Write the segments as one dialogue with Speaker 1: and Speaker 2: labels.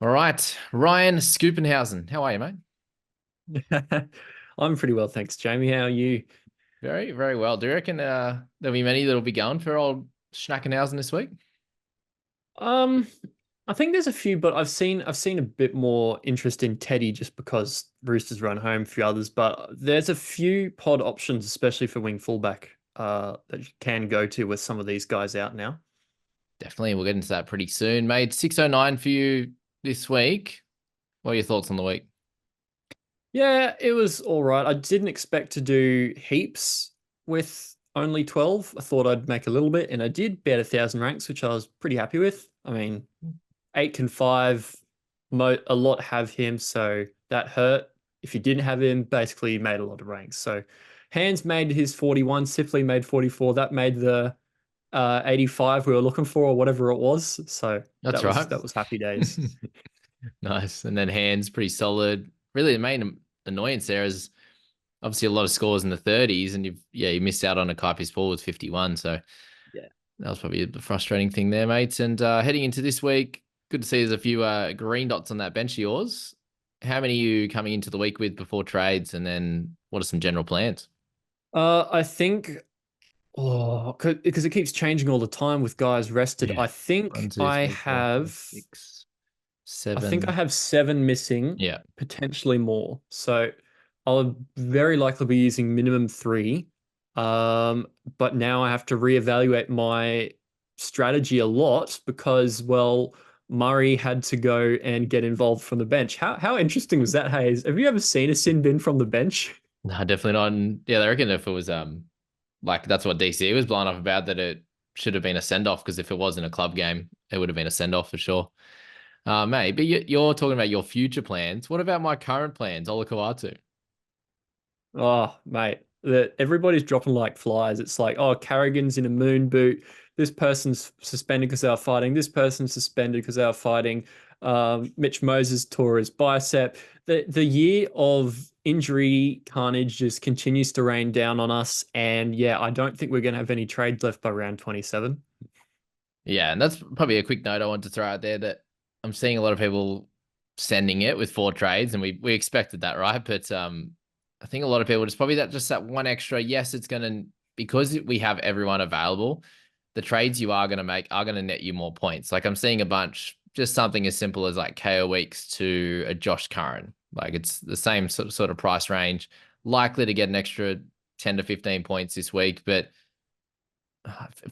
Speaker 1: All right, Ryan Scoopenhausen. How are you, mate?
Speaker 2: I'm pretty well, thanks, Jamie. How are you?
Speaker 1: Very, very well. Do you reckon there'll be many that'll be going for old Schnackenhausen this week?
Speaker 2: Um, I think there's a few, but I've seen a bit more interest in Teddy just because Roosters run home, a few others, but there's a few pod options, especially for wing fullback, that you can go to with some of these guys out now.
Speaker 1: Definitely. We'll get into that pretty soon. Made 609 for you this week. What are your thoughts on the week?
Speaker 2: Yeah, it was all right. I didn't expect to do heaps with only 12. I thought I'd make a little bit, and I did bet 1,000 ranks, which I was pretty happy with. I mean, 8 can 5, a lot have him, so that hurt. If you didn't have him, basically you made a lot of ranks. So Hands made his 41, Sipley made 44. That made the 85 we were looking for, or whatever it was. So
Speaker 1: That's
Speaker 2: that was
Speaker 1: right.
Speaker 2: that was happy days.
Speaker 1: Nice. And then hands pretty solid. Really, the main annoyance there is obviously a lot of scores in the 30s, and you missed out on a Kaipi's ball with 51. So
Speaker 2: Yeah.
Speaker 1: that was probably the frustrating thing there, mates. And heading into this week, good to see there's a few green dots on that bench of yours. How many are you coming into the week with before trades? And then what are some general plans?
Speaker 2: I think because it keeps changing all the time with guys rested.
Speaker 1: Yeah.
Speaker 2: I
Speaker 1: One,
Speaker 2: think
Speaker 1: two,
Speaker 2: I
Speaker 1: three, four, five,
Speaker 2: have
Speaker 1: six,
Speaker 2: I think I
Speaker 1: seven.
Speaker 2: have 7 missing,
Speaker 1: Yeah.
Speaker 2: potentially more. So I'll very likely be using minimum 3. Um, but now I have to reevaluate my strategy a lot because, well, Murray had to go and get involved from the bench. How interesting was that, Hayes? Have you ever seen a sin bin from the bench?
Speaker 1: No, definitely not. And yeah, I reckon if it was like that's what DC was blown up about, that it should have been a send off, because if it wasn't a club game, it would have been a send off for sure. Mate, but you're talking about your future plans. What about my current plans, Olakau'atu?
Speaker 2: Oh, mate, that everybody's dropping like flies. It's like, oh, Carrigan's in a moon boot. This person's suspended because they were fighting. This person's suspended because they were fighting. Mitch Moses tore his bicep. The year of injury carnage just continues to rain down on us. And yeah, I don't think we're going to have any trades left by round 27.
Speaker 1: Yeah, and that's probably a quick note I want to throw out there, that I'm seeing a lot of people sending it with 4 trades, and we expected that, right? But I think a lot of people, just probably that one extra. Yes, it's gonna, because we have everyone available. The trades you are gonna make are gonna net you more points. Like I'm seeing a bunch, just something as simple as like KO Weeks to a Josh Curran. Like it's the same sort of price range, likely to get an extra 10 to 15 points this week, but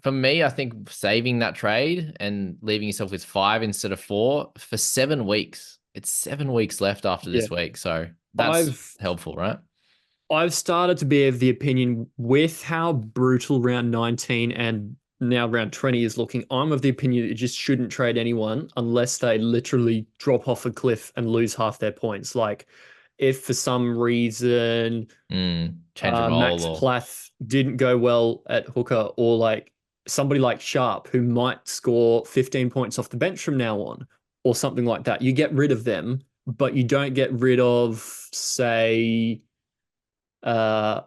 Speaker 1: for me, I think saving that trade and leaving yourself with 5 instead of 4 for 7 weeks. It's 7 weeks left after
Speaker 2: Yeah.
Speaker 1: this week, so that's
Speaker 2: I've
Speaker 1: helpful, right?
Speaker 2: I've started to be of the opinion with how brutal round 19 and now round 20 is looking. I'm of the opinion that you just shouldn't trade anyone unless they literally drop off a cliff and lose half their points. Like if for some reason
Speaker 1: Change of role
Speaker 2: Max
Speaker 1: or
Speaker 2: Plath didn't go well at hooker, or like somebody like Sharp who might score 15 points off the bench from now on, or something like that. You get rid of them, but you don't get rid of, say, uh,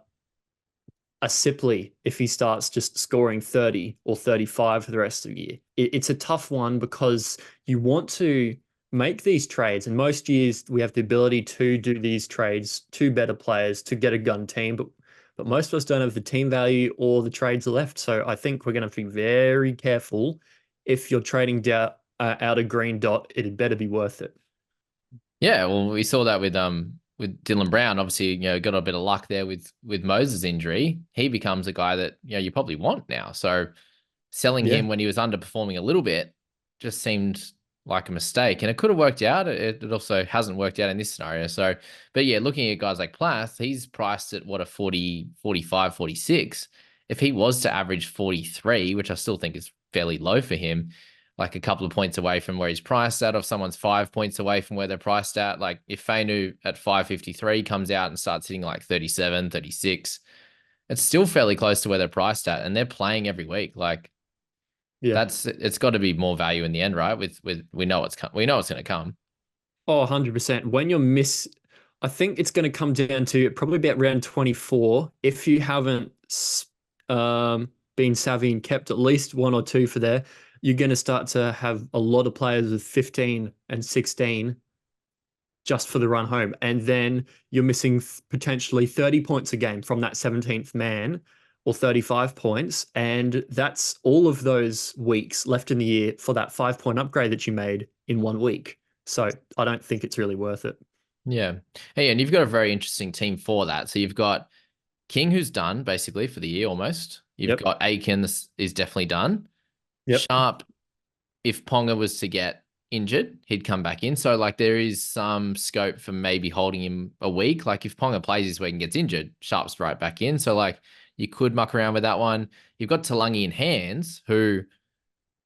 Speaker 2: a Sipley if he starts just scoring 30 or 35 for the rest of the year. It's a tough one because you want to make these trades. And most years we have the ability to do these trades to better players to get a gun team, but most of us don't have the team value or the trades left. So I think we're going to be very careful. If you're trading down out a green dot, it'd better be worth it.
Speaker 1: yeah. Well, we saw that with Dylan Brown. Obviously, got a bit of luck there with Moses' injury. He becomes a guy that you probably want now. So selling
Speaker 2: Yeah.
Speaker 1: him when he was underperforming a little bit just seemed like a mistake. And it could have worked out. It also hasn't worked out in this scenario. So, but yeah, looking at guys like Plath, he's priced at what, a 40, 45, 46. If he was to average 43, which I still think is fairly low for him, like a couple of points away from where he's priced at, or someone's 5 points away from where they're priced at. Like if Fainu at 553 comes out and starts hitting like 37, 36, it's still fairly close to where they're priced at, and they're playing every week. Like
Speaker 2: Yeah.
Speaker 1: it's got to be more value in the end, right? With we know it's going to come.
Speaker 2: Oh, 100%. I think it's going to come down to probably about round 24. If you haven't been savvy and kept at least one or two for there, you're going to start to have a lot of players with 15 and 16 just for the run home. And then you're missing potentially 30 points a game from that 17th man or 35 points. And that's all of those weeks left in the year for that 5 point upgrade that you made in 1 week. So I don't think it's really worth it.
Speaker 1: Yeah. Hey, and you've got a very interesting team for that. So you've got King, who's done basically for the year almost. You've
Speaker 2: Yep.
Speaker 1: got Aiken is definitely done.
Speaker 2: Yep.
Speaker 1: Sharp, if Ponga was to get injured, he'd come back in. So like there is some scope for maybe holding him a week. Like if Ponga plays this week and gets injured, Sharp's right back in. So like you could muck around with that one. You've got Talangi in hands, who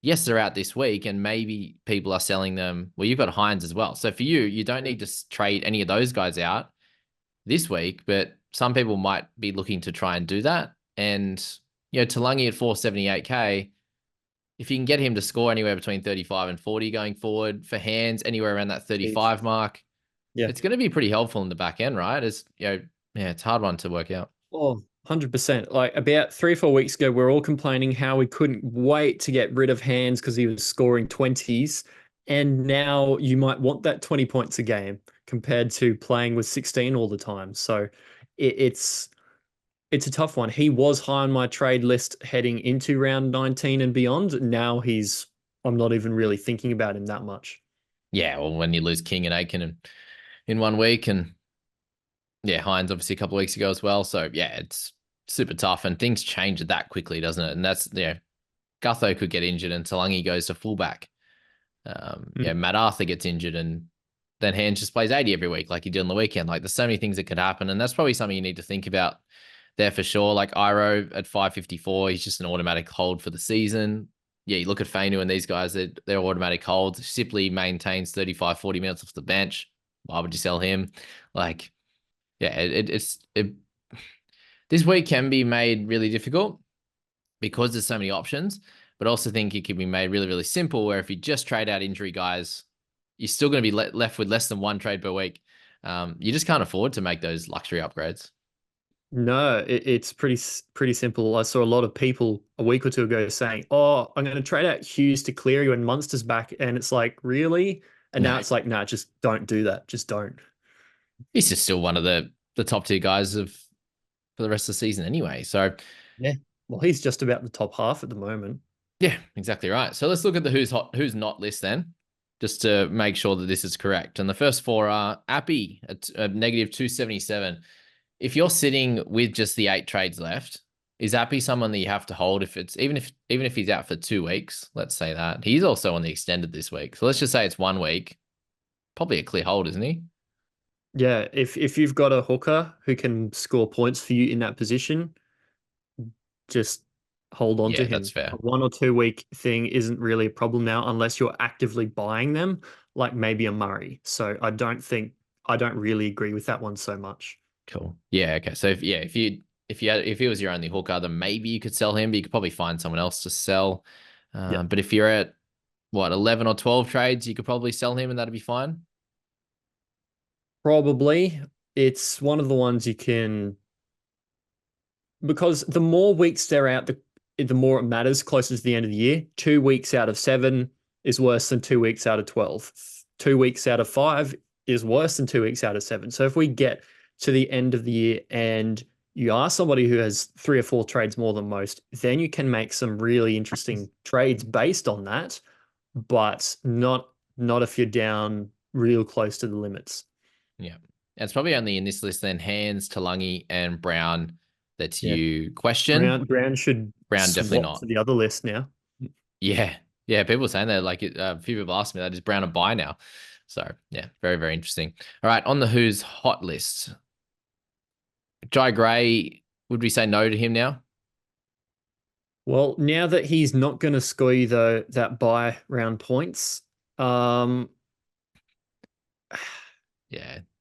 Speaker 1: yes, they're out this week, and maybe people are selling them. Well, you've got Hines as well. So for you, you don't need to trade any of those guys out this week, but some people might be looking to try and do that. And, Talangi at 478K, if you can get him to score anywhere between 35 and 40 going forward, for hands, anywhere around that 35 mark,
Speaker 2: Yeah.
Speaker 1: it's going to be pretty helpful in the back end, right? It's a hard one to work out.
Speaker 2: Oh, 100%. Like about 3 or 4 weeks ago, we are all complaining how we couldn't wait to get rid of Hands because he was scoring 20s. And now you might want that 20 points a game compared to playing with 16 all the time. So it's it's a tough one. He was high on my trade list heading into round 19 and beyond. Now I'm not even really thinking about him that much.
Speaker 1: Yeah, well, when you lose King and Aiken in 1 week, and yeah, Hines obviously a couple of weeks ago as well. So yeah, it's super tough, and things change that quickly, doesn't it? And that's Gutho could get injured and Talangi goes to fullback. Matt Arthur gets injured and then Hands just plays 80 every week like he did on the weekend. Like there's so many things that could happen, and that's probably something you need to think about there for sure. Like Iro at 554, he's just an automatic hold for the season. Yeah, you look at Fainu and these guys, they're automatic holds. Sipley maintains 35, 40 minutes off the bench. Why would you sell him? Like, yeah, this week can be made really difficult because there's so many options, but also think it can be made really, really simple where if you just trade out injury guys, you're still going to be left with less than one trade per week. You just can't afford to make those luxury upgrades.
Speaker 2: No, it's pretty simple. I saw a lot of people a week or two ago saying, "Oh, I'm going to trade out Hughes to Cleary when Munster's back," and it's like, really? And now
Speaker 1: No,
Speaker 2: it's like, nah, just don't do that. Just don't.
Speaker 1: he's just still one of the top tier guys for the rest of the season anyway. So
Speaker 2: Yeah. Well, he's just about the top half at the moment.
Speaker 1: yeah, exactly right. So let's look at the who's hot, who's not list then, just to make sure that this is correct. And the first four are Appy at negative 277. If you're sitting with just the 8 trades left, is Appy someone that you have to hold if it's even if he's out for 2 weeks? Let's say that he's also on the extended this week. So let's just say it's 1 week. Probably a clear hold, isn't he?
Speaker 2: Yeah, if you've got a hooker who can score points for you in that position, just hold on to
Speaker 1: Yeah, that's
Speaker 2: him.
Speaker 1: fair.
Speaker 2: A 1 or 2 week thing isn't really a problem now unless you're actively buying them, like maybe a Murray. So I don't really agree with that one so much.
Speaker 1: Cool. Yeah. Okay. So if he was your only hooker, then maybe you could sell him, but you could probably find someone else to sell.
Speaker 2: Yeah.
Speaker 1: But if you're at what 11 or 12 trades, you could probably sell him, and that'd be fine.
Speaker 2: Probably. It's one of the ones you can, because the more weeks they're out, the more it matters closer to the end of the year. 2 weeks out of 7 is worse than 2 weeks out of 12. 2 weeks out of 5 is worse than 2 weeks out of 7. So if we get to the end of the year and you are somebody who has 3 or 4 trades more than most, then you can make some really interesting trades based on that, but not if you're down real close to the limits.
Speaker 1: Yeah. And it's probably only in this list then Hands, Talangi, and Brown that
Speaker 2: Yeah.
Speaker 1: you question.
Speaker 2: Brown should
Speaker 1: Brown definitely
Speaker 2: swap
Speaker 1: not.
Speaker 2: to the other list now.
Speaker 1: Yeah. Yeah. People are saying that like a few people asked me that is Brown a buy now. So yeah, very, very interesting. All right. On the who's hot list, Jai Gray, would we say no to him now?
Speaker 2: Well, now that he's not going to score you that buy round points,
Speaker 1: Yeah.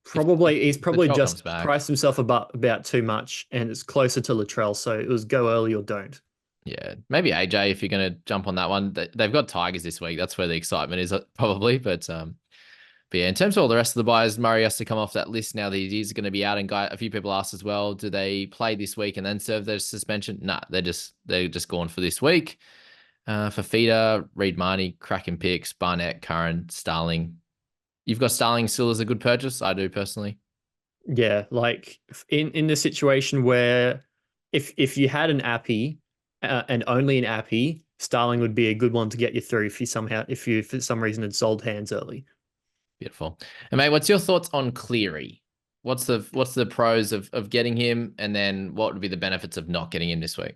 Speaker 2: probably he's
Speaker 1: If
Speaker 2: probably
Speaker 1: Latrell comes
Speaker 2: just
Speaker 1: back.
Speaker 2: priced himself about too much, and it's closer to Latrell. So it was go early or don't.
Speaker 1: Yeah, maybe AJ if you're going to jump on that one. They've got Tigers this week. That's where the excitement is probably. But yeah, in terms of all the rest of the buyers, Murray has to come off that list now that he is going to be out. And a few people asked as well, do they play this week and then serve their suspension? Nah, they're just gone for this week. Fafita, Reed Marnie, cracking picks, Barnett, Curran, Starling. You've got Starling still as a good purchase. I do personally.
Speaker 2: Yeah, like in the situation where if you had an Appy and only an Appy, Starling would be a good one to get you through if you for some reason had sold hands early.
Speaker 1: Beautiful. And mate, what's your thoughts on Cleary? What's the pros of getting him, and then what would be the benefits of not getting him this week?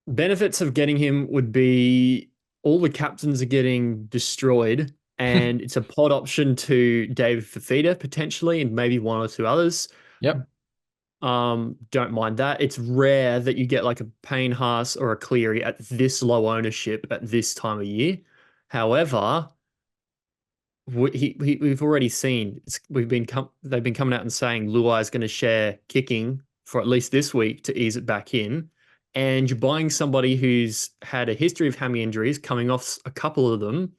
Speaker 2: Benefits of getting him would be all the captains are getting destroyed, and it's a pod option to David Fafita potentially, and maybe one or two others.
Speaker 1: Yep.
Speaker 2: Don't mind that. It's rare that you get like a Payne Haas or a Cleary at this low ownership at this time of year. However, we've already seen they've been coming out and saying Luai is going to share kicking for at least this week to ease it back in, and you're buying somebody who's had a history of hammy injuries, coming off a couple of them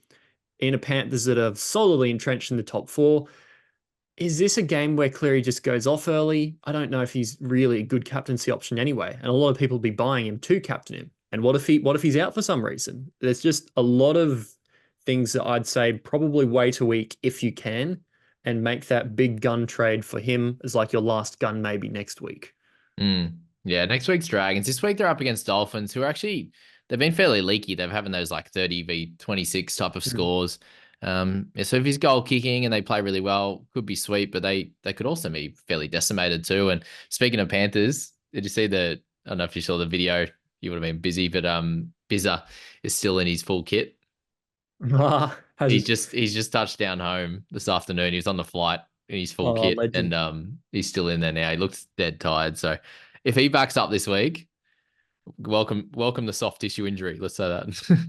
Speaker 2: in a Panthers that are solidly entrenched in the top four. Is this a game where Cleary just goes off early? I don't know if he's really a good captaincy option anyway, and a lot of people will be buying him to captain him. And what if he's out for some reason? There's just a lot of things that I'd say probably wait a week if you can, and make that big gun trade for him as like your last gun maybe next week.
Speaker 1: Mm. Yeah, next week's Dragons. This week they're up against Dolphins, who are actually they've been fairly leaky. They're having those like 30v26 type of
Speaker 2: Mm.
Speaker 1: scores. Yeah, so if he's goal kicking and they play really well, could be sweet, but they could also be fairly decimated too. And speaking of Panthers, did you see I don't know if you saw the video, you would have been busy, but Bizza is still in his full kit.
Speaker 2: Has
Speaker 1: He's just touched down home this afternoon. He was on the flight in his full
Speaker 2: oh
Speaker 1: kit, and
Speaker 2: legend.
Speaker 1: he's still in there now. He looks dead tired. So if he backs up this week, welcome the soft tissue injury. Let's say that.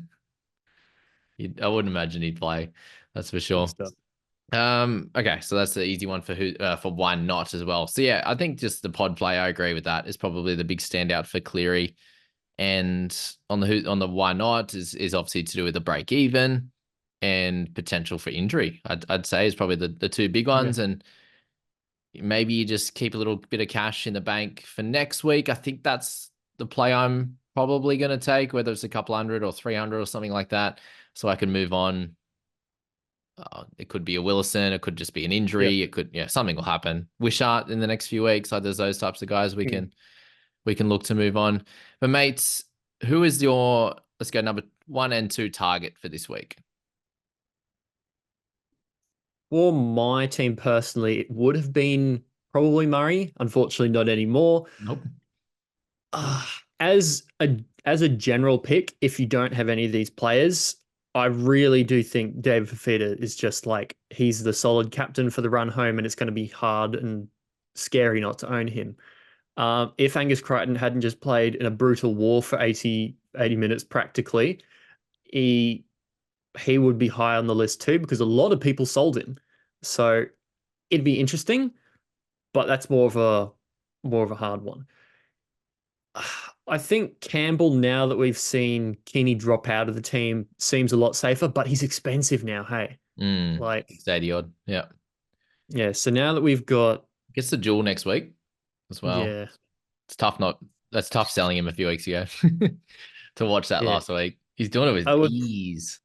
Speaker 1: I wouldn't imagine he'd play. That's for
Speaker 2: Good
Speaker 1: sure.
Speaker 2: stuff.
Speaker 1: Okay, so that's the easy one for why not as well. So yeah, I think just the pod play, I agree with that, is probably the big standout for Cleary. And on the why not is obviously to do with the break even and potential for injury. I'd say is probably the two big
Speaker 2: Yeah.
Speaker 1: ones. And maybe you just keep a little bit of cash in the bank for next week. I think that's the play I'm probably going to take, whether it's a couple hundred or 300 or something like that, so I can move on. It could be a Willison. It could just be an
Speaker 2: Yep.
Speaker 1: injury. It could, yeah, something will happen. Wishart in the next few weeks. Like there's those types of guys
Speaker 2: Mm.
Speaker 1: we can look to move on. But mates, who is your, let's go, number 1 and 2 target for this week?
Speaker 2: For my team personally, it would have been probably Murray. Unfortunately, not anymore.
Speaker 1: Nope.
Speaker 2: Uh, as a general pick, if you don't have any of these players, I really do think David Fafita is just like he's the solid captain for the run home, and it's going to be hard and scary not to own him. If Angus Crichton hadn't just played in a brutal war for 80 minutes practically, he he would be high on the list too because a lot of people sold him. So it'd be interesting, but that's more of a hard one. I think Campbell, now that we've seen Keeney drop out of the team, seems a lot safer, but he's expensive now. Hey, like,
Speaker 1: 80 odd. Yeah.
Speaker 2: yeah. So now that we've got,
Speaker 1: Gets the duel next week as well.
Speaker 2: yeah,
Speaker 1: It's tough not that's tough selling him a few weeks ago to watch that
Speaker 2: yeah,
Speaker 1: last week. He's doing it
Speaker 2: I
Speaker 1: with
Speaker 2: would,
Speaker 1: ease.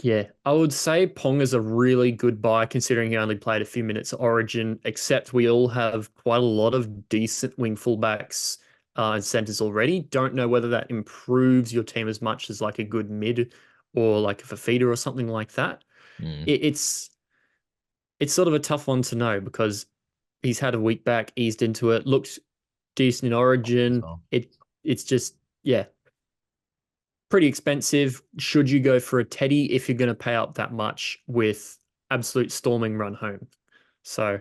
Speaker 2: yeah, I would say Ponga's a really good buy considering he only played a few minutes at Origin. Except we all have quite a lot of decent wing fullbacks and centers already. Don't know whether that improves your team as much as like a good mid or like a Fafita or something like that.
Speaker 1: Mm,
Speaker 2: It's sort of a tough one to know because he's had a week back, eased into it, looked decent in Origin.
Speaker 1: so
Speaker 2: It's just yeah, pretty expensive. Should you go for a Teddy if you're going to pay up that much with absolute storming run home? So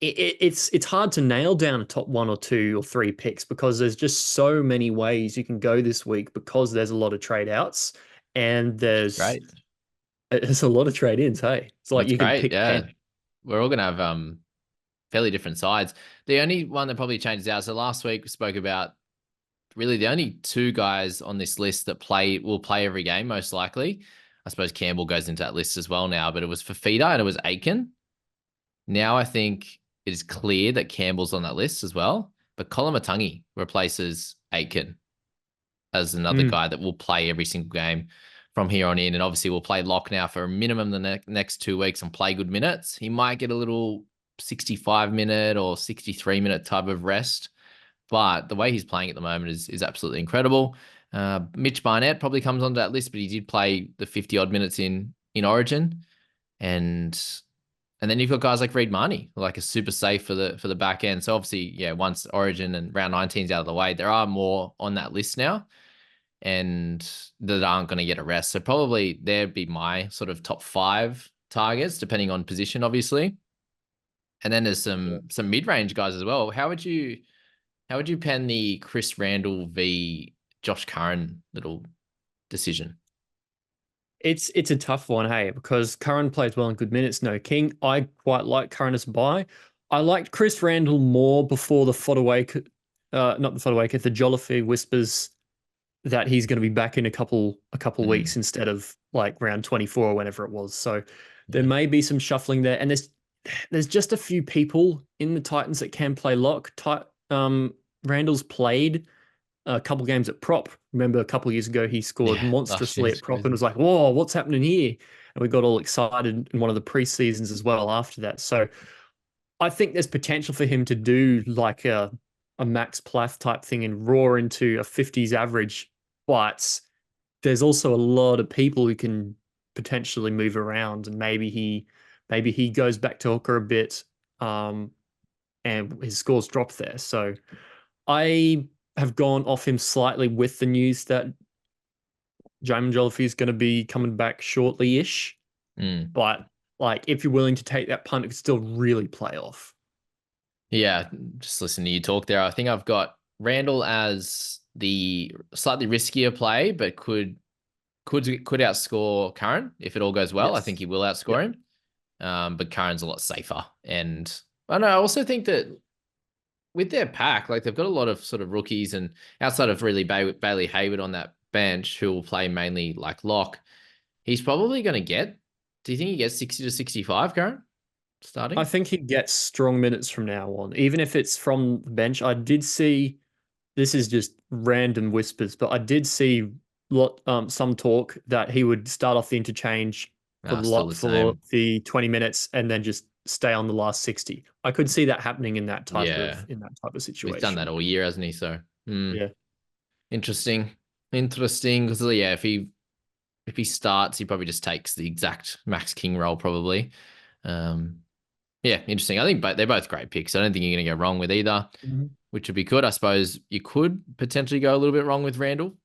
Speaker 2: it's hard to nail down a top one or two or three picks because there's just so many ways you can go this week because there's a lot of trade outs and
Speaker 1: great.
Speaker 2: there's a lot of trade ins. Hey, it's like
Speaker 1: That's
Speaker 2: you can
Speaker 1: great.
Speaker 2: pick
Speaker 1: Yeah.
Speaker 2: 10.
Speaker 1: We're all gonna have fairly different sides. The only one that probably changes out. So last week we spoke about really the only two guys on this list that will play every game, most likely. I suppose Campbell goes into that list as well now, but it was Fafita and it was Aiken. Now I think it is clear that Campbell's on that list as well, but Colin Matangi replaces Aiken. as another
Speaker 2: Mm.
Speaker 1: guy that will play every single game from here on in. And obviously, we'll play lock now for a minimum the next 2 weeks and play good minutes. He might get a little 65-minute or 63-minute type of rest, but the way he's playing at the moment is absolutely incredible. Mitch Barnett probably comes onto that list, but he did play the 50 odd minutes in Origin, and then you've got guys like Reed Marnie, like a super safe for the back end. So obviously, yeah, once Origin and round 19's out of the way, there are more on that list now, and that aren't going to get a rest. So probably there'd be my sort of top 5 targets, depending on position, obviously. And then there's some mid range guys as well. How would you pen the Chris Randall v Josh Curran little decision?
Speaker 2: It's a tough one, hey, because Curran plays well in good minutes, no King. I quite like Curran as a buy. I liked Chris Randall more before the Fodawake, not the Fodawake, the Jolliffe whispers that he's going to be back in a couple weeks
Speaker 1: Mm,
Speaker 2: instead of like round 24 or whenever it was. So there
Speaker 1: yeah.
Speaker 2: may be some shuffling there, and there's just a few people in the Titans that can play lock. Randall's played a couple games at prop. Remember a couple years ago, he scored
Speaker 1: Yeah. Last
Speaker 2: monstrously
Speaker 1: year's
Speaker 2: at prop and
Speaker 1: crazy.
Speaker 2: was like, whoa, what's happening here? And we got all excited in one of the preseasons as well after that. So I think there's potential for him to do like a Max Plath type thing and roar into a 50s average. But there's also a lot of people who can potentially move around, and maybe he goes back to hooker a bit, and his scores drop there. So I have gone off him slightly with the news that Jamin Jolliffe is going to be coming back shortly-ish.
Speaker 1: Mm.
Speaker 2: But like, if you're willing to take that punt, it could still really play off.
Speaker 1: Yeah, just listen to you talk there. I think I've got Randall as the slightly riskier play, but could outscore Curran if it all goes well. I think
Speaker 2: Yes.
Speaker 1: he will outscore
Speaker 2: Yep.
Speaker 1: him. But Curran's a lot safer. And I know I also think that with their pack, like they've got a lot of sort of rookies, and outside of really Bailey Hayward on that bench, who will play mainly like lock, he's probably going to get. Do you think he gets 60 to 65, Curran,
Speaker 2: I
Speaker 1: starting?
Speaker 2: think he gets strong minutes from now on, even if it's from the bench. I did see, this is just random whispers, but I did see some talk that he would start off the interchange for
Speaker 1: Ah, still the
Speaker 2: for
Speaker 1: same.
Speaker 2: the 20 minutes and then just stay on the last 60. I could see that happening
Speaker 1: Yeah.
Speaker 2: in that type of
Speaker 1: He's done that
Speaker 2: situation.
Speaker 1: all year, hasn't he? So,
Speaker 2: Yeah.
Speaker 1: interesting. Interesting. Because yeah, if he starts, he probably just takes the exact Max King role, probably. Um, yeah, interesting. I think they're both great picks. I don't think you're going to go wrong with either,
Speaker 2: Mhm.
Speaker 1: which would be good. I suppose you could potentially go a little bit wrong with Randall.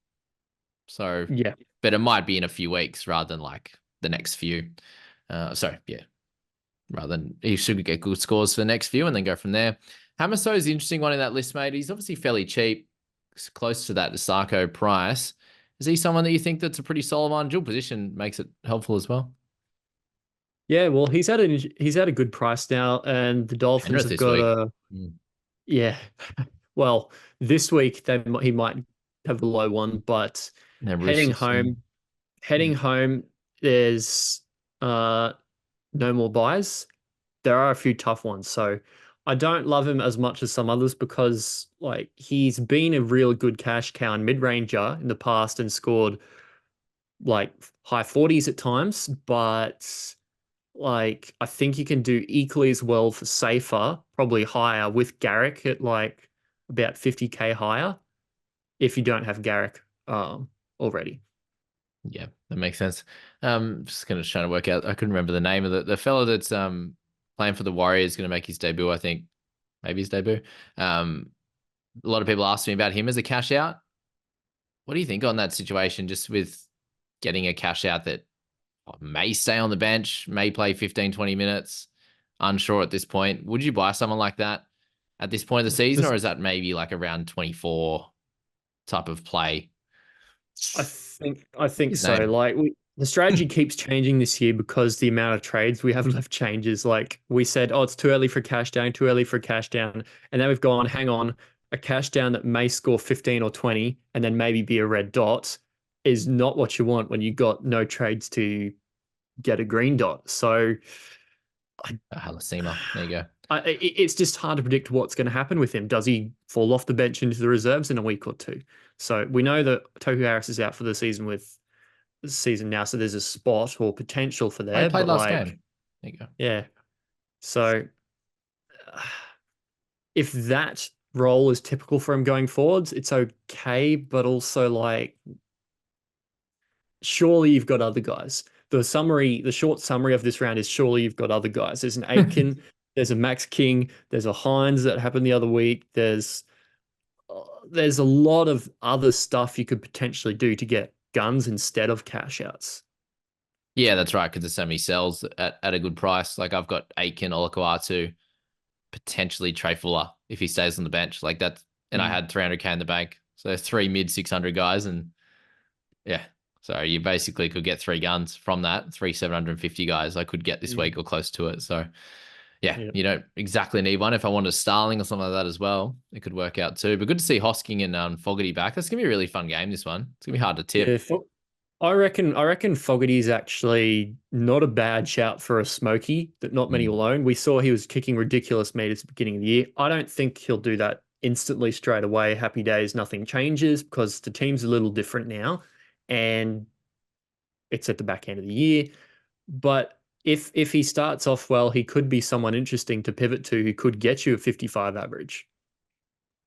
Speaker 1: So,
Speaker 2: Yeah.
Speaker 1: but it might be in a few weeks rather than like the next few. Sorry, yeah, rather than he should get good scores for the next few and then go from there. Hamaso is the interesting one in that list, mate. He's obviously fairly cheap, close to that Sarko price. Is he someone that you think that's a pretty solid one? Dual position makes it helpful as well.
Speaker 2: Yeah, well, he's at a good price now, and the Dolphins
Speaker 1: Penrith
Speaker 2: have
Speaker 1: this
Speaker 2: got
Speaker 1: week.
Speaker 2: a yeah. Well, this week he might have a low one, but
Speaker 1: No,
Speaker 2: heading
Speaker 1: Roosters soon.
Speaker 2: home, heading home, there's no more buys. There are a few tough ones, so I don't love him as much as some others because like he's been a real good cash cow and mid-ranger in the past and scored like high 40s at times, but like I think you can do equally as well for safer, probably higher with Garrick at like about 50K higher if you don't have Garrick already.
Speaker 1: Yeah, that makes sense. Just gonna try to work out. I couldn't remember the name of the fellow that's playing for the Warriors, gonna make his debut. I think maybe his debut. A lot of people asked me about him as a cash out. What do you think on that situation? Just with getting a cash out that may stay on the bench, may play 15, 20 minutes, unsure at this point. Would you buy someone like that at this point of the season, or
Speaker 2: This,
Speaker 1: is that maybe like around 24 type of play?
Speaker 2: I think
Speaker 1: His
Speaker 2: so.
Speaker 1: name.
Speaker 2: Like the strategy keeps changing this year because the amount of trades we have left changes. Like we said, oh, it's too early for cash down, too early for cash down, and then we've gone, hang on, a cash down that may score 15 or 20 and then maybe be a red dot is not what you want when you got no trades to get a green dot. So
Speaker 1: Halasima. There you go.
Speaker 2: It's just hard to predict what's going to happen with him. Does he fall off the bench into the reserves in a week or two? So we know that Toku Harris is out for the season now, so there's a spot or potential for
Speaker 1: I
Speaker 2: there.
Speaker 1: played
Speaker 2: But
Speaker 1: last
Speaker 2: like,
Speaker 1: game. There you go.
Speaker 2: yeah. So if that role is typical for him going forwards, it's okay. But also like, surely you've got other guys. The short summary of this round is surely you've got other guys. There's an Aitken, there's a Max King, there's a Hines that happened the other week. There's a lot of other stuff you could potentially do to get guns instead of cash outs.
Speaker 1: Yeah, that's right. Because the semi sells at a good price. Like I've got Aiken, Olakau'atu, potentially Trey Fuller if he stays on the bench. Like that, and I
Speaker 2: Mm.
Speaker 1: had 300k in the bank. So three mid 600 guys, and yeah. So you basically could get three guns from that. Three 750 guys I could get this
Speaker 2: Mm.
Speaker 1: week or close to it. So yeah,
Speaker 2: Yeah.
Speaker 1: you don't exactly need one. If I wanted a Starling or something like that as well, it could work out too. But good to see Hosking and Fogarty back. That's gonna be a really fun game. This one. It's gonna be hard to
Speaker 2: Yeah.
Speaker 1: tip.
Speaker 2: I reckon Fogarty's actually not a bad shout for a smoky that not many
Speaker 1: Mm,
Speaker 2: will own. We saw he was kicking ridiculous meters at the beginning of the year. I don't think he'll do that instantly straight away. Happy days, nothing changes because the team's a little different now, and it's at the back end of the year. But if he starts off well, he could be someone interesting to pivot to who could get you a 55 average.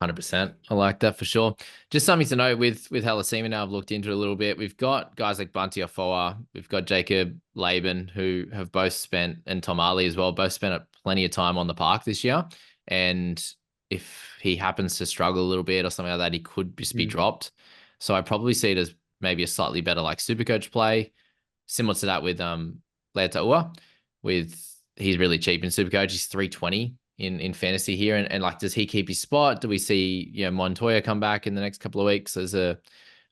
Speaker 1: 100%. I like that for sure. Just something to note with Halasima now, I've looked into it a little bit. We've got guys like Bunty Afoa, we've got Jacob Laban, who have both spent, and Tom Ali as well, both spent plenty of time on the park this year. And if he happens to struggle a little bit or something like that, he could just be
Speaker 2: Mm.
Speaker 1: dropped. So I probably see it as maybe a slightly better like super coach play, similar to that with Leataua. With he's really cheap in super coach. He's 320 in fantasy here. And like, does he keep his spot? Do we see, Montoya come back in the next couple of weeks? There's a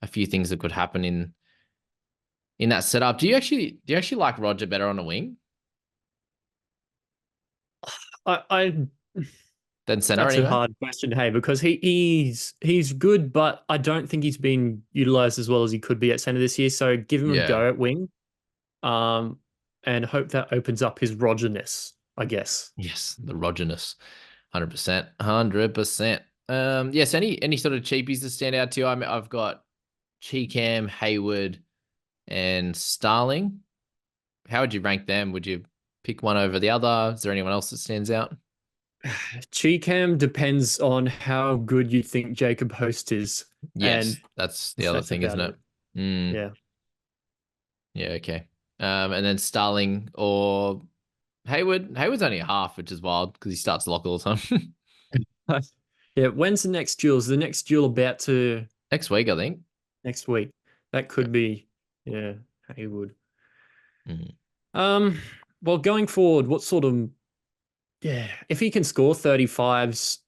Speaker 1: few things that could happen in that setup. Do you actually like Roger better on a wing
Speaker 2: I
Speaker 1: than center
Speaker 2: That's a
Speaker 1: anyway?
Speaker 2: hard question, hey, because he's good, but I don't think he's been utilized as well as he could be at center this year. So give him a
Speaker 1: Yeah.
Speaker 2: go at wing, um, and hope that opens up his Rogerness, I guess.
Speaker 1: Yes, the Rogerness. 100%. 100%. Yes, any sort of cheapies that stand out to you? I've got Cheekam, Hayward, and Starling. How would you rank them? Would you pick one over the other? Is there anyone else that stands out?
Speaker 2: Cheekam depends on how good you think Jacob Host is, and
Speaker 1: Yes, that's the other
Speaker 2: that's
Speaker 1: thing,
Speaker 2: about
Speaker 1: isn't
Speaker 2: it.
Speaker 1: it? Mm,
Speaker 2: Yeah.
Speaker 1: yeah, okay. And then Starling or Hayward. Hayward's only a half, which is wild because he starts lock all the time.
Speaker 2: Yeah. When's the next duel? Is the next duel about to
Speaker 1: Next week, I think.
Speaker 2: next week? That
Speaker 1: Yeah.
Speaker 2: could be, yeah, Haywood.
Speaker 1: Mhm.
Speaker 2: Um, well, going forward, what sort of Yeah, if he can score 35s,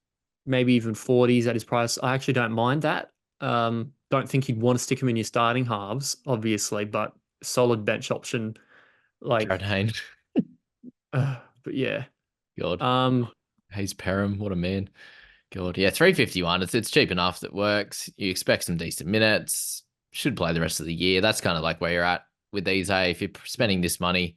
Speaker 2: maybe even 40s at his price, I actually don't mind that. Don't think you'd want to stick him in your starting halves, obviously, but solid bench option.
Speaker 1: Jared
Speaker 2: Like,
Speaker 1: Hayne.
Speaker 2: but yeah.
Speaker 1: God.
Speaker 2: Um,
Speaker 1: Hayes Perham. What a man. God. Yeah, 351. It's cheap enough that works. You expect some decent minutes. Should play the rest of the year. That's kind of like where you're at with these. Hey, if you're spending this money,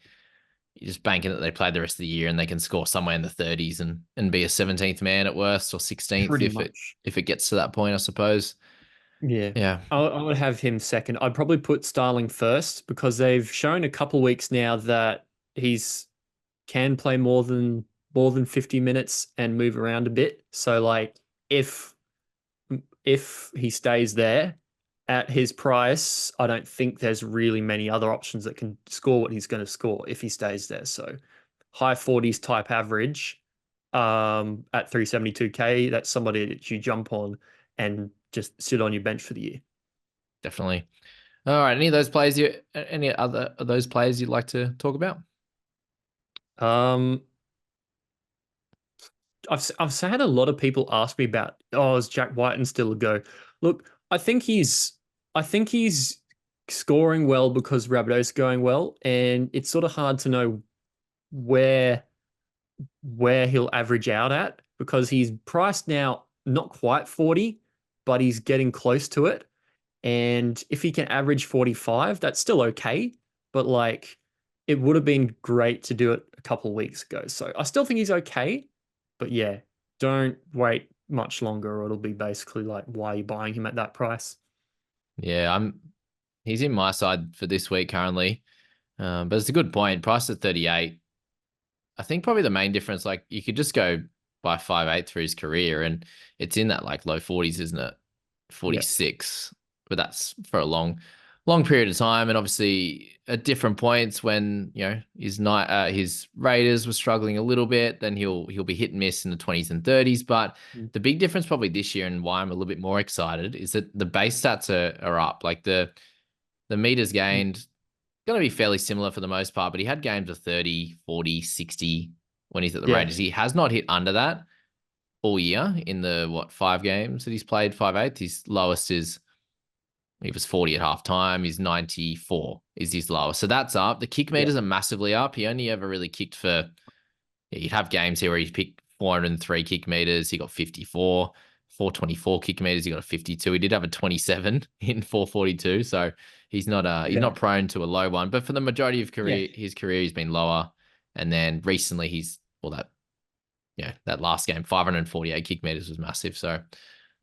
Speaker 1: you're just banking that they play the rest of the year and they can score somewhere in the 30s and be a 17th man at worst or 16th
Speaker 2: pretty
Speaker 1: if it
Speaker 2: much.
Speaker 1: if it gets to that point, I suppose.
Speaker 2: Yeah.
Speaker 1: Yeah,
Speaker 2: I would have him second. I'd probably put Starling first because they've shown a couple weeks now that he's can play more than 50 minutes and move around a bit. So like if if he stays there at his price, I don't think there's really many other options that can score what he's going to score if he stays there. So high 40s type average at 372k, that's somebody that you jump on and just sit on your bench for the year.
Speaker 1: definitely. All right. Any other of those players you'd like to talk about?
Speaker 2: Um, I've had a lot of people ask me about, oh, is Jack Whiten still a go? Look, I think he's scoring well because Rabideau's going well, and it's sort of hard to know where where he'll average out at because he's priced now not quite 40, but he's getting close to it. And if he can average 45, that's still okay. But like it would have been great to do it couple of weeks ago. So I still think he's okay, but yeah, don't wait much longer, or it'll be basically like, why are you buying him at that price?
Speaker 1: Yeah, he's in my side for this week currently. But it's a good point. Price at 38. I think probably the main difference, like you could just go by 5'8" through his career, and it's in that like low 40s, isn't it?
Speaker 2: Yeah.
Speaker 1: 46, but that's for a long period of time, and obviously at different points when his Raiders were struggling a little bit, then he'll be hit and miss in the 20s and 30s. But
Speaker 2: Mm.
Speaker 1: the big difference probably this year and why I'm a little bit more excited is that the base stats are up. Like the meters gained going to be fairly similar for the most part, but he had games of 30, 40, 60 when he's at the
Speaker 2: Yeah.
Speaker 1: Raiders. He has not hit under that all year in the, 5 games that he's played, 5/8. His lowest is, he was 40 at halftime. He's 94 is his lowest. So that's up. The kick
Speaker 2: Yeah.
Speaker 1: meters are massively up. He only ever really kicked for, you'd have games here where he picked 403 kick meters. He got 54, 424 kick meters. He got a 52. He did have a 27 in 442. So he's
Speaker 2: Yeah.
Speaker 1: not prone to a low one. But for the majority of
Speaker 2: Yeah.
Speaker 1: his career, he's been lower. And then recently that last game, 548 kick meters was massive. So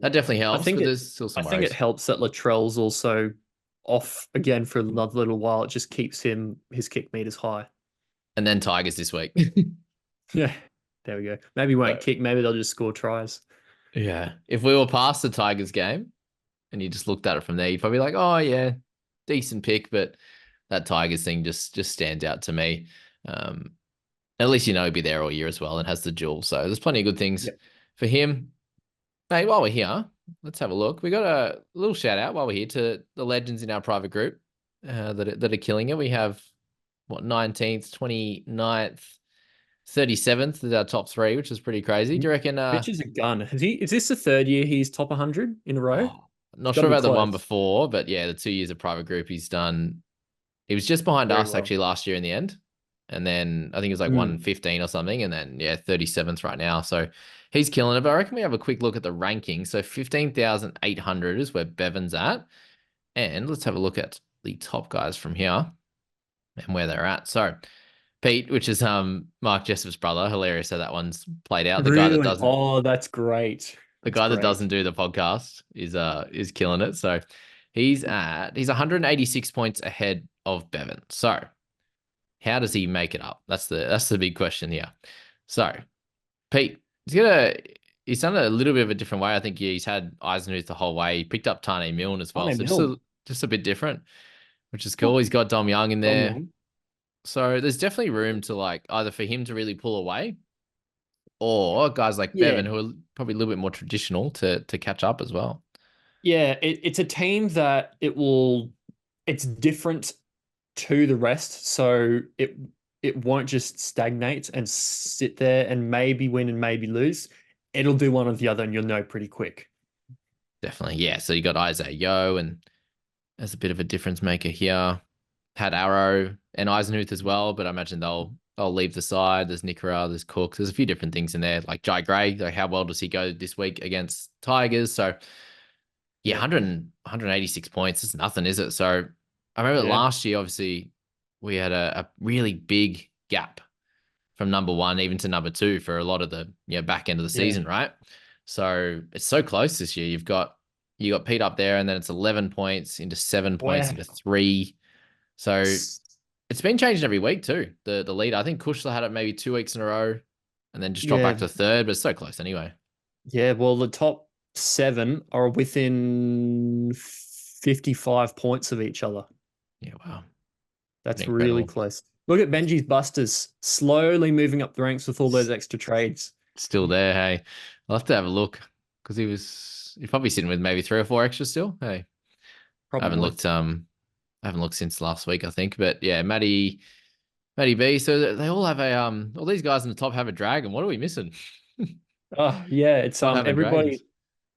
Speaker 1: that definitely
Speaker 2: I
Speaker 1: helps,
Speaker 2: think
Speaker 1: but
Speaker 2: it
Speaker 1: there's still
Speaker 2: I
Speaker 1: some
Speaker 2: think it
Speaker 1: worries.
Speaker 2: helps that Latrell's also off again for another little while. It just keeps his kick meters high.
Speaker 1: And then Tigers this week.
Speaker 2: Yeah. There we go. Maybe won't
Speaker 1: So,
Speaker 2: kick, maybe they'll just score tries.
Speaker 1: yeah. If we were past the Tigers game and you just looked at it from there, you'd probably be like, oh yeah, decent pick, but that Tigers thing just stands out to me. Um, at least he'll be there all year as well and has the duel. So there's plenty of good things
Speaker 2: Yeah.
Speaker 1: for him. Mate, while we're here, let's have a look. We got a little shout out while we're here to the legends in our private group that are killing it. We have 19th, 29th, 37th is our top three, which is pretty crazy. Do you reckon
Speaker 2: Mitch is a gun. Is this the third year he's top 100 in a row?
Speaker 1: oh, not
Speaker 2: Got to
Speaker 1: sure
Speaker 2: be
Speaker 1: about the one
Speaker 2: close.
Speaker 1: before, but yeah, the 2 years of private group he's done. He was just behind
Speaker 2: Very
Speaker 1: us
Speaker 2: well.
Speaker 1: actually last year in the end. And then I think it was like
Speaker 2: Mm.
Speaker 1: 115 or something. And then, yeah, 37th right now. So he's killing it. But I reckon we have a quick look at the ranking. So 15,800 is where Bevan's at. And let's have a look at the top guys from here and where they're at. So Pete, which is Mark Jessup's brother, hilarious how that one's played out.
Speaker 2: Really? Oh, that's great.
Speaker 1: The
Speaker 2: That's
Speaker 1: guy that
Speaker 2: great.
Speaker 1: doesn't do the podcast is killing it. So he's 186 points ahead of Bevan. So how does he make it up? That's the big question here. So Pete, he's done it a little bit of a different way. I think he's had Eisenhuth the whole way. He picked up Tane Milne as well.
Speaker 2: Tane
Speaker 1: So
Speaker 2: Milne.
Speaker 1: just a bit different, which is cool.
Speaker 2: Well,
Speaker 1: He's got Dom Young in
Speaker 2: Dom
Speaker 1: there.
Speaker 2: Young.
Speaker 1: So there's definitely room to like either for him to really pull away or guys like
Speaker 2: Yeah.
Speaker 1: Bevan who are probably a little bit more traditional to catch up as well.
Speaker 2: Yeah, it's a team that it's different to the rest, so it won't just stagnate and sit there and maybe win and maybe lose. It'll do one or the other, and you'll know pretty quick.
Speaker 1: Definitely, yeah. So you got Isaiah Yo and as a bit of a difference maker here. Had Arrow and Eisenhuth as well, but I imagine they'll leave the side. There's Nickera, there's Cook. There's a few different things in there, like Jai Gray. Like how well does he go this week against Tigers? So yeah,
Speaker 2: Yeah,
Speaker 1: 186 points. It's nothing, is it? So I remember
Speaker 2: yeah,
Speaker 1: last year, obviously, we had a really big gap from number one even to number two for a lot of the back end of the
Speaker 2: yeah.
Speaker 1: season, right? So it's so close this year. You got Pete up there, and then it's 11 points into 7 points
Speaker 2: Wow.
Speaker 1: into three. So it's been changing every week too. The lead. I think Kushla had it maybe 2 weeks in a row, and then just dropped back
Speaker 2: Yeah,
Speaker 1: to third, but it's so close anyway.
Speaker 2: yeah. Well, the top seven are within 55 points of each other.
Speaker 1: Yeah, wow,
Speaker 2: That's
Speaker 1: pretty
Speaker 2: really
Speaker 1: incredible.
Speaker 2: close. Look at Benji's Busters slowly moving up the ranks with all those extra trades.
Speaker 1: Still there. Hey, I'll have to have a look because he's probably sitting with maybe 3 or 4 extra still. Hey, I haven't
Speaker 2: Probably.
Speaker 1: looked I haven't looked since last week, I think. But yeah, Matty B. So they all have all these guys in the top have a dragon. What are we missing?
Speaker 2: Oh, yeah. It's
Speaker 1: Not having dragons.
Speaker 2: everybody.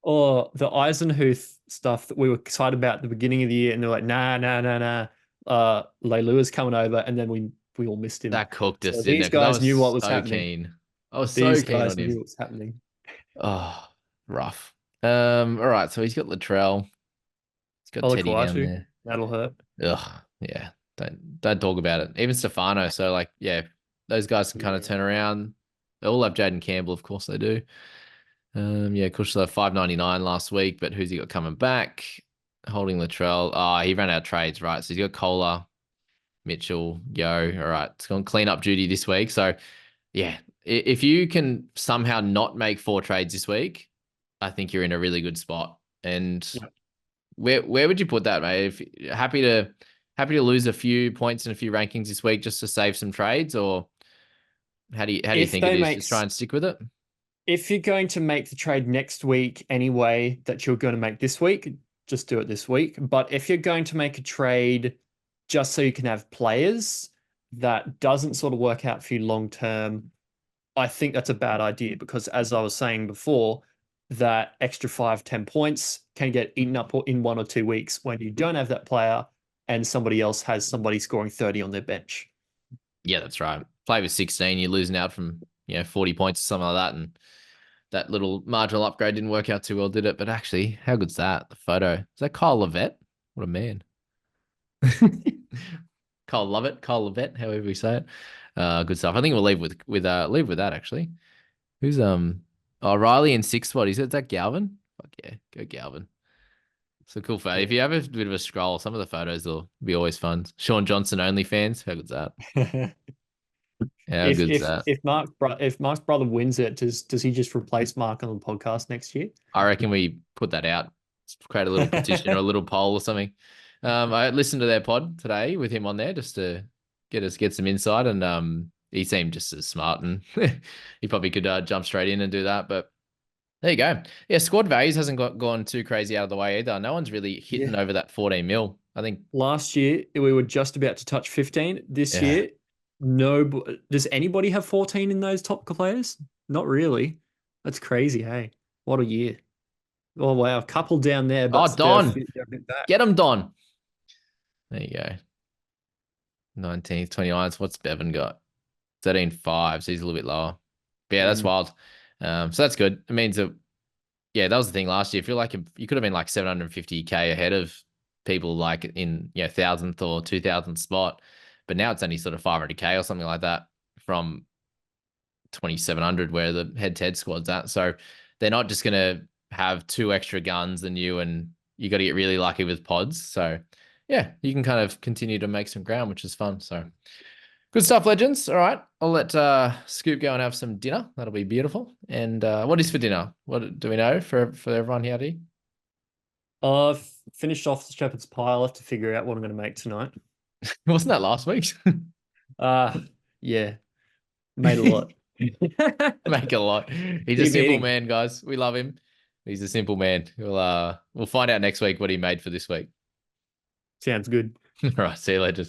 Speaker 2: Oh, the Eisenhuth stuff that we were excited about at the beginning of the year, and they're like, nah, nah, nah, nah. Leilua's coming over, and then we all missed him.
Speaker 1: That cooked
Speaker 2: So
Speaker 1: us, didn't
Speaker 2: these
Speaker 1: it? Because I
Speaker 2: guys knew what
Speaker 1: was
Speaker 2: was
Speaker 1: so
Speaker 2: happening.
Speaker 1: keen. I was so
Speaker 2: These
Speaker 1: keen
Speaker 2: guys
Speaker 1: on
Speaker 2: knew
Speaker 1: him.
Speaker 2: what was happening.
Speaker 1: Oh, rough. All right. So he's got Latrell. He's got Teddy down
Speaker 2: Olaquatu,
Speaker 1: there.
Speaker 2: that'll hurt.
Speaker 1: Ugh. Yeah. Don't talk about it. Even Stefano. So like, yeah, those guys can kind of turn around. They all have Jaden Campbell, of course they do. Yeah, Kushla 599 last week, but who's he got coming back? Holding Latrell. Oh, he ran out of trades, right? So he's got Kohler, Mitchell, Yo. All right, it's going clean up duty this week. So yeah, if you can somehow not make 4 trades this week, I think you're in a really good spot. And
Speaker 2: Yeah.
Speaker 1: where would you put that, mate? If happy to lose a few points and a few rankings this week just to save some trades, or how do you
Speaker 2: If
Speaker 1: think it
Speaker 2: they
Speaker 1: is?
Speaker 2: make
Speaker 1: Just try and stick with it.
Speaker 2: if you're going to make the trade next week anyway that you're going to make this week, just do it this week. But if you're going to make a trade just so you can have players, that doesn't sort of work out for you long term. I think that's a bad idea because, as I was saying before, that extra 5, 10 points can get eaten up in 1 or 2 weeks when you don't have that player and somebody else has somebody scoring 30 on their bench.
Speaker 1: Yeah, that's right. Play with 16, you're losing out from 40 points or something like that, and that little marginal upgrade didn't work out too well, did it? But actually, how good's that? The photo. Is that Kyle Levette? What a man. Kyle Lovett, Kyle Levette, however we say it. Good stuff. I think we'll leave with that actually. Who's Riley in 6th spot? Is that Galvin? Fuck yeah, go Galvin. So cool photo. If you have a bit of a scroll, some of the photos will be always fun. Sean Johnson OnlyFans. How good's that? How
Speaker 2: if
Speaker 1: good's
Speaker 2: if
Speaker 1: that?
Speaker 2: if Mark's brother wins it, does he just replace Mark on the podcast next year?
Speaker 1: I reckon we put that out, create a little petition or a little poll or something. I listened to their pod today with him on there just to get some insight, and he seemed just as smart, and he probably could jump straight in and do that. But there you go. Yeah, squad values hasn't gone too crazy out of the way either. No one's really hitting
Speaker 2: Yeah.
Speaker 1: over that 14 mil. I think.
Speaker 2: Last year we were just about to touch 15. This
Speaker 1: Yeah.
Speaker 2: year, no. Does anybody have 14 in those top players? Not really. That's crazy. Hey, what a year. Oh wow, a couple down there,
Speaker 1: Oh,
Speaker 2: but
Speaker 1: Don,
Speaker 2: they're a bit back.
Speaker 1: get him, Don. There you go. 19th, 29th. What's Bevan got? 13.5. So he's a little bit lower. But yeah, that's
Speaker 2: Mm.
Speaker 1: wild. So that's good. It means that, yeah, that was the thing last year. I feel like you could have been like 750K ahead of people like in 1,000th or 2,000th spot. But now it's only sort of 500K or something like that from 2,700 where the head-to-head squad's at. So they're not just going to have 2 extra guns than you, and you got to get really lucky with pods. So yeah, you can kind of continue to make some ground, which is fun. So good stuff, legends. All right, I'll let Scoop go and have some dinner. That'll be beautiful. And what is for dinner? What do we know for everyone here? D?
Speaker 2: I've finished off the shepherd's pie. I'll have to figure out what I'm going to make tonight.
Speaker 1: Wasn't that last week?
Speaker 2: Yeah, made a lot.
Speaker 1: Make a lot. He's a
Speaker 2: Keep
Speaker 1: simple
Speaker 2: eating.
Speaker 1: man, guys. We love him. He's a simple man. We'll find out next week what he made for this week.
Speaker 2: Sounds good.
Speaker 1: All right, see you later.